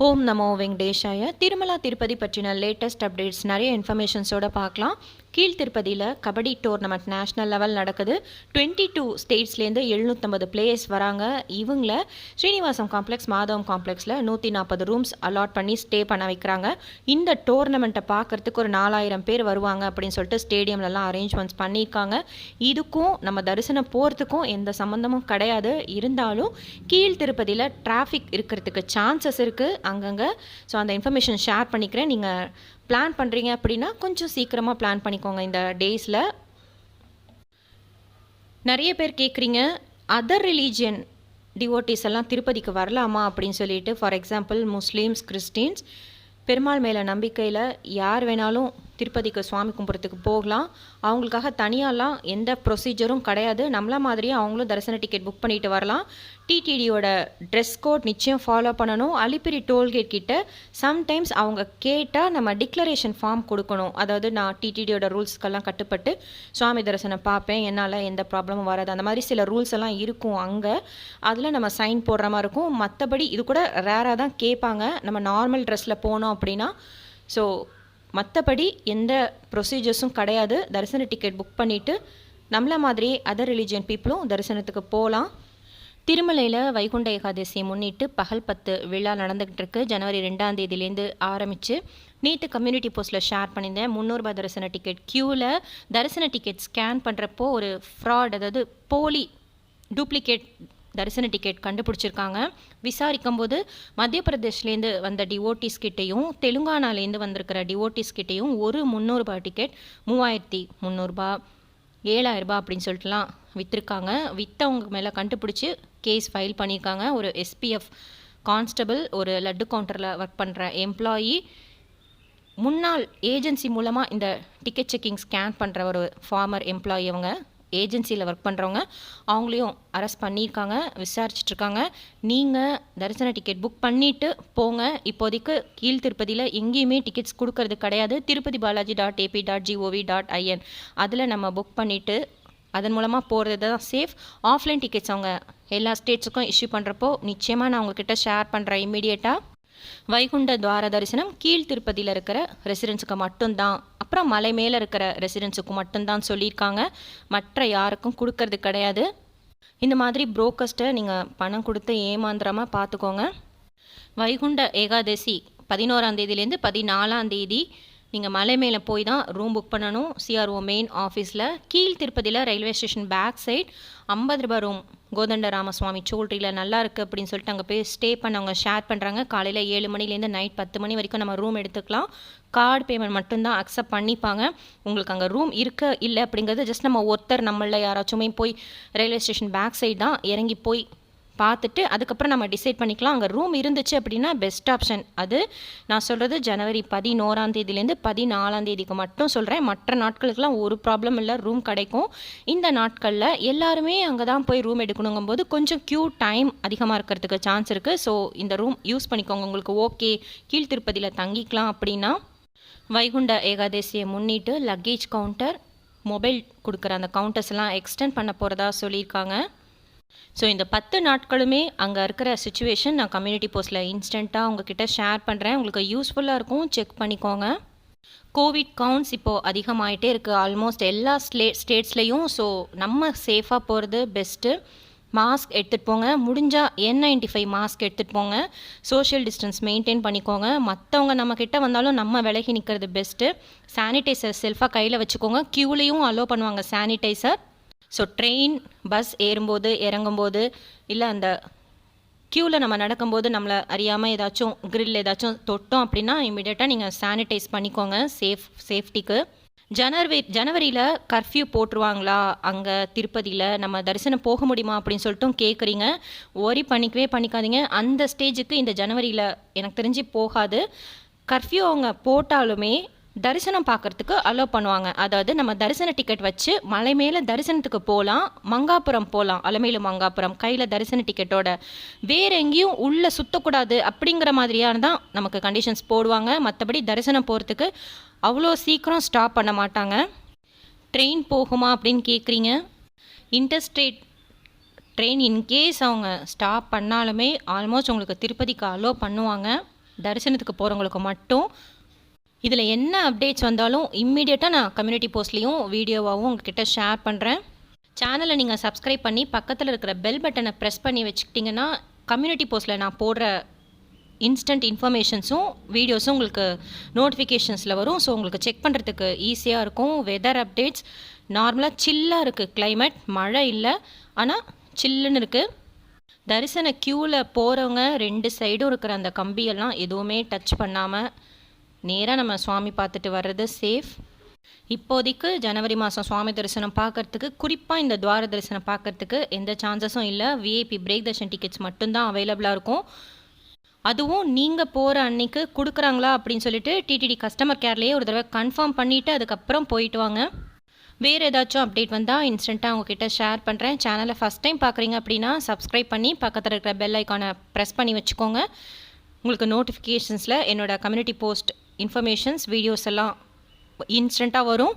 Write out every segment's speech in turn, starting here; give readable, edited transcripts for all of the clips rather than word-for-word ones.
ஓம் நமோ வெங்கடேஷாய. திருமலா திருப்பதி பற்றின latest updates நிறைய இன்ஃபர்மேஷன்ஸோடு பார்க்கலாம். கீழ் திருப்பதியில் கபடி டோர்னமெண்ட் நேஷ்னல் லெவல் நடக்குது. 22 ஸ்டேட்ஸ்லேருந்து 750 பிளேயர்ஸ் வராங்க. இவங்கள ஸ்ரீனிவாசம் காம்ப்ளெக்ஸ், மாதவம் காம்ப்ளெக்ஸில் 140 ரூம்ஸ் அலாட் பண்ணி ஸ்டே பண்ண வைக்கிறாங்க. இந்த டோர்னமெண்ட்டை பார்க்குறதுக்கு ஒரு 4000 பேர் வருவாங்க அப்படின்னு சொல்லிட்டு ஸ்டேடியம்லலாம் அரேஞ்ச்மெண்ட்ஸ் பண்ணியிருக்காங்க. இதுக்கும் நம்ம தரிசனம் போகிறதுக்கும் எந்த சம்மந்தமும் கிடையாது. இருந்தாலும் கீழ் திருப்பதியில் டிராஃபிக் இருக்கிறதுக்கு சான்சஸ் இருக்குது அங்கங்கே. ஸோ அந்த இன்ஃபர்மேஷன் ஷேர் பண்ணிக்கிறேன். நீங்கள் பிளான் பண்ணுறீங்க அப்படின்னா கொஞ்சம் சீக்கிரமாக பிளான் பண்ணிக்கோங்க. இந்த டேஸில் நிறைய பேர் கேட்குறீங்க, அதர் ரிலீஜியன் டிவோட்டிஸ் எல்லாம் திருப்பதிக்கு வரலாமா அப்படின்னு சொல்லிட்டு. For example Muslims, Christians, Perumal மேலே நம்பிக்கையில் யார் வேணாலும் திருப்பதிக்கு சுவாமி கும்பிட்றதுக்கு போகலாம். அவங்களுக்காக தனியாலாம் எந்த ப்ரொசீஜரும் கிடையாது. நம்மள மாதிரியே அவங்களும் தரிசன டிக்கெட் புக் பண்ணிட்டு வரலாம். டிடிடியோட ட்ரெஸ் கோட் நிச்சயம் ஃபாலோ பண்ணணும். அலிப்பிரி டோல்கேட் கிட்ட சம்டைம்ஸ் அவங்க கேட்டால் நம்ம டிக்ளரேஷன் ஃபார்ம் கொடுக்கணும். அதாவது நான் டிடிடியோட ரூல்ஸ்க்கெல்லாம் கட்டுப்பட்டு சுவாமி தரிசனம் பார்ப்பேன், என்னால் எந்த ப்ராப்ளமும் வராது, அந்த மாதிரி சில ரூல்ஸ் எல்லாம் இருக்கும் அங்கே. அதில் நம்ம சைன் போடுற மாதிரி இருக்கும். மற்றபடி இது கூட ரேராக தான் கேட்பாங்க நம்ம நார்மல் ட்ரெஸ்ஸில் போனோம் அப்படின்னா. ஸோ மற்றபடி எந்த ப்ரொசீஜர்ஸும் கிடையாது. தரிசன டிக்கெட் புக் பண்ணிவிட்டு நம்மள மாதிரியே அதர் ரிலீஜியன் பீப்புளும் தரிசனத்துக்கு போகலாம். திருமலையில் வைகுண்ட ஏகாதசியை முன்னிட்டு பகல் 10 விழா நடந்துகிட்டு இருக்கு. ஜனவரி 2ஆம் தேதியிலேருந்து ஆரம்பித்து நேற்று கம்யூனிட்டி போஸ்ட்டில் ஷேர் பண்ணியிருந்தேன். 300 ரூபாய் தரிசன டிக்கெட் க்யூவில் தரிசன டிக்கெட் ஸ்கேன் பண்ணுறப்போ ஒரு ஃப்ராட், அதாவது போலி டூப்ளிகேட் தரிசன டிக்கெட் கண்டுபிடிச்சிருக்காங்க. விசாரிக்கும் போது மத்திய பிரதேஷ்லேருந்து வந்த டிவோட்டிஸ் கிட்டையும் தெலுங்கானாலேருந்து வந்திருக்கிற டிவோட்டிஸ் கிட்டையும் ஒரு 300 ரூபாய் டிக்கெட் 3300 ரூபாய், 7000 ரூபாய் அப்படின்னு சொல்லிட்டுலாம் விற்றுருக்காங்க. விற்றவங்க மேலே கண்டுபிடிச்சி கேஸ் ஃபைல் பண்ணியிருக்காங்க. ஒரு எஸ்பிஎஃப் கான்ஸ்டபிள், ஒரு லட்டு கவுண்டரில் ஒர்க் பண்ணுற எம்ப்ளாயி, முன்னாள் ஏஜென்சி மூலமாக இந்த டிக்கெட் செக்கிங் ஸ்கேன் பண்ணுற ஒரு ஃபார்மர் எம்ப்ளாயி, அவங்க ஏஜென்சியில் ஒர்க் பண்ணுறவங்க, அவங்களையும் அரெஸ்ட் பண்ணியிருக்காங்க. விசாரிச்சிட்ருக்காங்க. நீங்கள் தரிசன டிக்கெட் புக் பண்ணிவிட்டு போங்க. இப்போதைக்கு கீழ் திருப்பதியில் எங்கேயுமே டிக்கெட்ஸ் கொடுக்கறது கிடையாது. திருப்பதி பாலாஜி .ap.gov.in அதில் நம்ம புக் பண்ணிவிட்டு அதன் மூலமாக போகிறது தான் சேஃப். ஆஃப்லைன் டிக்கெட்ஸ் அவங்க எல்லா ஸ்டேட்ஸுக்கும் இஷ்யூ பண்ணுறப்போ நிச்சயமாக நான் உங்ககிட்ட ஷேர் பண்ணுறேன் இம்மீடியட்டாக. வைகுண்ட துவார தரிசனம் கீழ் திருப்பதியில் இருக்கிற ரெசிடென்ஸுக்கு மட்டும்தான், அப்புறம் மலை மேலே இருக்கிற ரெசிடென்ஸுக்கு மட்டும்தான் சொல்லியிருக்காங்க. மற்ற யாருக்கும் கொடுக்கறது கிடையாது. இந்த மாதிரி புரோக்கர்ஸ்ட்டை நீங்கள் பணம் கொடுத்து ஏமாந்துடாமல் பார்த்துக்கோங்க. வைகுண்ட ஏகாதசி 11ஆம் தேதியிலேருந்து 14ஆம் தேதி நீங்கள் மலை மேலே போய் தான் ரூம் புக் பண்ணணும். சிஆர்ஓ மெயின் ஆஃபீஸில். கீழ் திருப்பதியில் ரயில்வே ஸ்டேஷன் பேக் சைட் 50 ரூபாய் ரூம் கோதண்ட ராமசுவாமி சோல்ட்ரியில் நல்லா இருக்குது அப்படின்னு சொல்லிட்டு அங்கே போய் ஸ்டே பண்ணவங்க ஷேர் பண்ணுறாங்க. காலையில் 7 மணிலேருந்து நைட் 10 மணி வரைக்கும் நம்ம ரூம் எடுத்துக்கலாம். கார்டு பேமெண்ட் மட்டும்தான் அக்செப்ட் பண்ணிப்பாங்க. உங்களுக்கு அங்கே ரூம் இருக்க இல்லை அப்படிங்கிறது ஜஸ்ட் நம்ம ஒருத்தர் நம்மள யாராச்சுமே போய் ரயில்வே ஸ்டேஷன் பேக் சைட் தான் இறங்கி போய் பார்த்துட்டு அதுக்கப்புறம் நம்ம டிசைட் பண்ணிக்கலாம். அங்கே ரூம் இருந்துச்சு அப்படின்னா பெஸ்ட் ஆப்ஷன். அது நான் சொல்கிறது ஜனவரி 11ஆம் தேதியிலேருந்து 14ஆம் தேதிக்கு மட்டும் சொல்கிறேன். மற்ற நாட்களுக்கெல்லாம் ஒரு ப்ராப்ளம் இல்லை, ரூம் கிடைக்கும். இந்த நாட்களில் எல்லாருமே அங்கே தான் போய் ரூம் எடுக்கணுங்கும்போது கொஞ்சம் க்யூ டைம் அதிகமாக இருக்கிறதுக்கு சான்ஸ் இருக்குது. ஸோ இந்த ரூம் யூஸ் பண்ணிக்கோங்க. உங்களுக்கு ஓகே கீழ் திருப்பதியில் தங்கிக்கலாம் அப்படின்னா. வைகுண்ட ஏகாதசியை முன்னிட்டு லக்கேஜ் கவுண்டர், மொபைல் கொடுக்குற அந்த கவுண்டர்ஸ் எல்லாம் எக்ஸ்டெண்ட் பண்ண போகிறதா சொல்லியிருக்காங்க. ஸோ இந்த 10 நாட்களுமே அங்கே இருக்கிற சுச்சுவேஷன் நான் கம்யூனிட்டி போஸ்ட்டில் இன்ஸ்டண்ட்டாக உங்ககிட்ட ஷேர் பண்ணுறேன். உங்களுக்கு யூஸ்ஃபுல்லாக இருக்கும், செக் பண்ணிக்கோங்க. கோவிட் கவுண்ட்ஸ் இப்போது அதிகமாகிட்டே இருக்குது ஆல்மோஸ்ட் எல்லா ஸ்டேட்ஸ்லேயும். ஸோ நம்ம சேஃபாக போகிறது பெஸ்ட்டு. மாஸ்க் எடுத்துகிட்டு போங்க. முடிஞ்சால் N95 மாஸ்க் எடுத்துகிட்டு போங்க. சோஷியல் டிஸ்டன்ஸ் மெயின்டைன் பண்ணிக்கோங்க. மற்றவங்க நம்மக்கிட்ட வந்தாலும் நம்ம விலகி நிற்கிறது பெஸ்ட்டு. சானிடைசர் செல்ஃபாக கையில் வச்சுக்கோங்க. க்யூலேயும் அலோவ் பண்ணுவாங்க சானிடைசர். ஸோ ட்ரெயின், பஸ் ஏறும்போது இறங்கும்போது, இல்லை அந்த க்யூவில் நம்ம நடக்கும்போது நம்மளை அறியாமல் ஏதாச்சும் கிரில் ஏதாச்சும் தொட்டோம் அப்படின்னா இமீடியட்டாக நீங்கள் சானிடைஸ் பண்ணிக்கோங்க சேஃப்டிக்கு. ஜனவரியில் கர்ஃப்யூ போட்டுருவாங்களா அங்கே திருப்பதியில், நம்ம தரிசனம் போக முடியுமா அப்படின்னு சொல்லிட்டும் கேட்குறீங்க. ஒரி பண்ணிக்காதீங்க. அந்த ஸ்டேஜுக்கு இந்த ஜனவரியில் எனக்கு தெரிஞ்சு போகாது. கர்ஃப்யூ அவங்க போட்டாலுமே தரிசனம் பார்க்குறதுக்கு அலோவ் பண்ணுவாங்க. அதாவது நம்ம தரிசன டிக்கெட் வச்சு மலை மேலே தரிசனத்துக்கு போகலாம். மங்காப்புரம் போகலாம், அலமேலு மங்காப்புரம் கையில் தரிசன டிக்கெட்டோட. வேறு எங்கேயும் உள்ளே சுற்றக்கூடாது அப்படிங்கிற மாதிரியான தான் நமக்கு கண்டிஷன்ஸ் போடுவாங்க. மற்றபடி தரிசனம் போகிறதுக்கு அவ்வளோ சீக்கிரம் ஸ்டாப் பண்ண மாட்டாங்க. ட்ரெயின் போகுமா அப்படின்னு கேட்குறீங்க. இன்டர்ஸ்டேட் ட்ரெயின் இன்கேஸ் அவங்க ஸ்டாப் பண்ணாலுமே ஆல்மோஸ்ட் உங்களுக்கு திருப்பதிக்கு அலோவ் பண்ணுவாங்க. தரிசனத்துக்கு போகிறவங்களுக்கு மட்டும். இதில் என்ன அப்டேட்ஸ் வந்தாலும் இம்மிடியட்டாக நான் கம்யூனிட்டி போஸ்ட்லேயும் வீடியோவாகவும் உங்ககிட்ட ஷேர் பண்ணுறேன். சேனலை நீங்கள் சப்ஸ்கிரைப் பண்ணி பக்கத்தில் இருக்கிற பெல் பட்டனை ப்ரெஸ் பண்ணி வச்சுக்கிட்டிங்கன்னா கம்யூனிட்டி போஸ்ட்டில் நான் போடுற இன்ஸ்டன்ட் இன்ஃபர்மேஷன்ஸும் வீடியோஸும் உங்களுக்கு நோட்டிஃபிகேஷன்ஸில் வரும். ஸோ உங்களுக்கு செக் பண்ணுறதுக்கு ஈஸியாக இருக்கும். வெதர் அப்டேட்ஸ் நார்மலாக சில்லாக இருக்குது கிளைமேட், மழை இல்லை, ஆனால் சில்லுன்னு இருக்குது. தரிசன க்யூவில் போகிறவங்க 2 சைடும் இருக்கிற அந்த கம்பியெல்லாம் எதுவுமே டச் பண்ணாமல் நேராக நம்ம சுவாமி பார்த்துட்டு வர்றது சேஃப். இப்போதைக்கு ஜனவரி மாதம் சுவாமி தரிசனம் பார்க்குறதுக்கு, குறிப்பாக இந்த துவார தரிசனம் பார்க்குறதுக்கு எந்த சான்சஸும் இல்லை. விஐபி பிரேக் தர்ஷன் டிக்கெட்ஸ் மட்டும்தான் அவைலபிளாக இருக்கும். அதுவும் நீங்கள் போகிற அன்னைக்கு கொடுக்குறாங்களா அப்படின்னு சொல்லிட்டு டிடிடி கஸ்டமர் கேர்லேயே ஒரு தடவை கன்ஃபார்ம் பண்ணிவிட்டு அதுக்கப்புறம் போயிட்டு வாங்க. வேறு ஏதாச்சும் அப்டேட் வந்தால் இன்ஸ்டண்ட்டாக உங்ககிட்ட ஷேர் பண்ணுறேன். சேனலை ஃபஸ்ட் டைம் பார்க்குறீங்க அப்படின்னா சப்ஸ்கிரைப் பண்ணி பக்கத்தில் இருக்கிற பெல் ஐக்கானை ப்ரெஸ் பண்ணி வச்சுக்கோங்க. உங்களுக்கு நோட்டிஃபிகேஷன்ஸில் என்னோடய கம்யூனிட்டி போஸ்ட் இன்ஃபர்மேஷன்ஸ் வீடியோஸ் எல்லாம் இன்ஸ்டண்ட்டாக வரும்.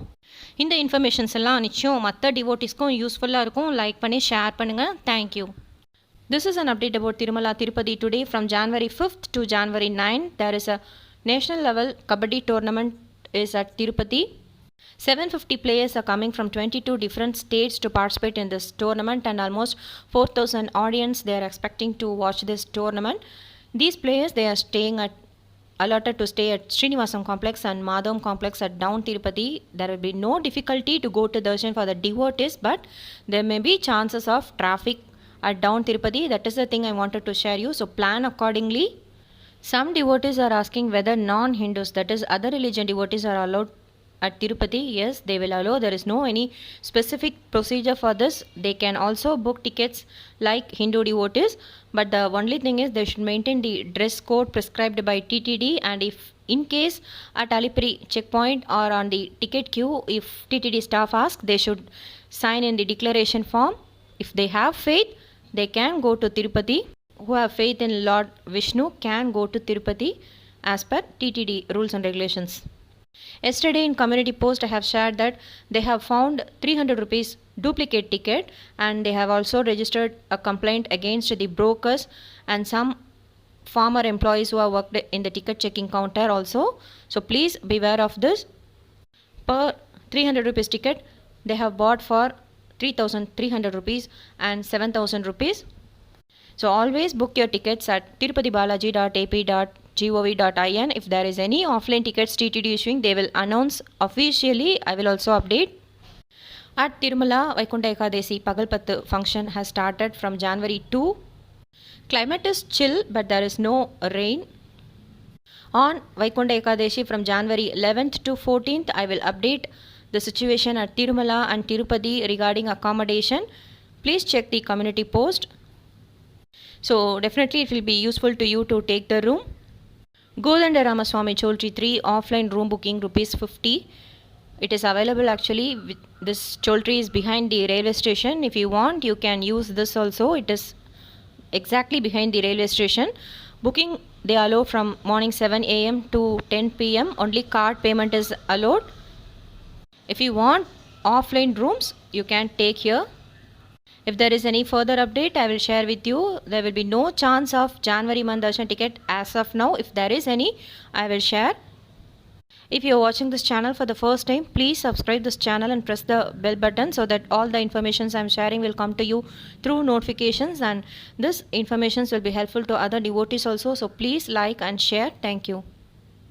இந்த இன்ஃபர்மேஷன்ஸ் எல்லாம் நிச்சயம் மற்ற டிவோட்டிஸ்க்கும் யூஸ்ஃபுல்லாக இருக்கும். லைக் பண்ணி ஷேர் பண்ணுங்கள். Thank you. This is an update about Tirumala Tirupati today from January 5th to January 9th. There is a national level Kabaddi tournament is at Tirupati. 750 players are coming from 22 different states to participate in this tournament, and almost 4,000 audience they are expecting to watch this tournament. These players, they are staying at allotted to stay at Srinivasam complex and Madhavam complex at down Tirupati. There will be no difficulty to go to darshan for the devotees, but there may be chances of traffic at down Tirupati. That is the thing I wanted to share you. So plan accordingly. Some devotees are asking whether non-Hindus, that is other religion devotees, are allowed at Tirupati. Yes, they will allow. There is no any specific procedure for this. They can also book tickets like Hindu devotees, but the only thing is they should maintain the dress code prescribed by TTD, and if in case at Alipuri checkpoint or on the ticket queue, if TTD staff ask, they should sign in the declaration form. If they have faith, they can go to Tirupati. Who have faith in Lord Vishnu can go to Tirupati as per TTD rules and regulations. Yesterday in community post I have shared that they have found 300 rupees duplicate ticket, and they have also registered a complaint against the brokers and some former employees who have worked in the ticket checking counter also. So please beware of this. Per 300 rupees ticket they have bought for 3,300 rupees and 7,000 rupees. So always book your tickets at tirupatibalaji.ap.gov.in. If there is any offline tickets TTD issuing, they will announce officially. I will also update. At Tirumala, Vaikunta Ekadasi Pagalpattu function has started from January 2. Climate is chill, but there is no rain. On Vaikunta Ekadashi from January 11th to 14th, I will update the situation at Tirumala and Tirupati regarding accommodation. Please check the community post. So definitely it will be useful to you to take the room. Godanda Ramaswamy Choltri 3 offline room booking ₹50. It is available actually. This Choltri is behind the railway station. If you want, you can use this also. It is exactly behind the railway station. Booking they allow from morning 7 a.m. to 10 p.m. Only card payment is allowed. If you want offline rooms, you can take here. If there is any further update, I will share with you. There will be no chance of January month darshan ticket as of now. If there is any, I will share. If you are watching this channel for the first time, please subscribe this channel and press the bell button so that all the informations I am sharing will come to you through notifications, and this informations will be helpful to other devotees also. So please like and share. Thank you.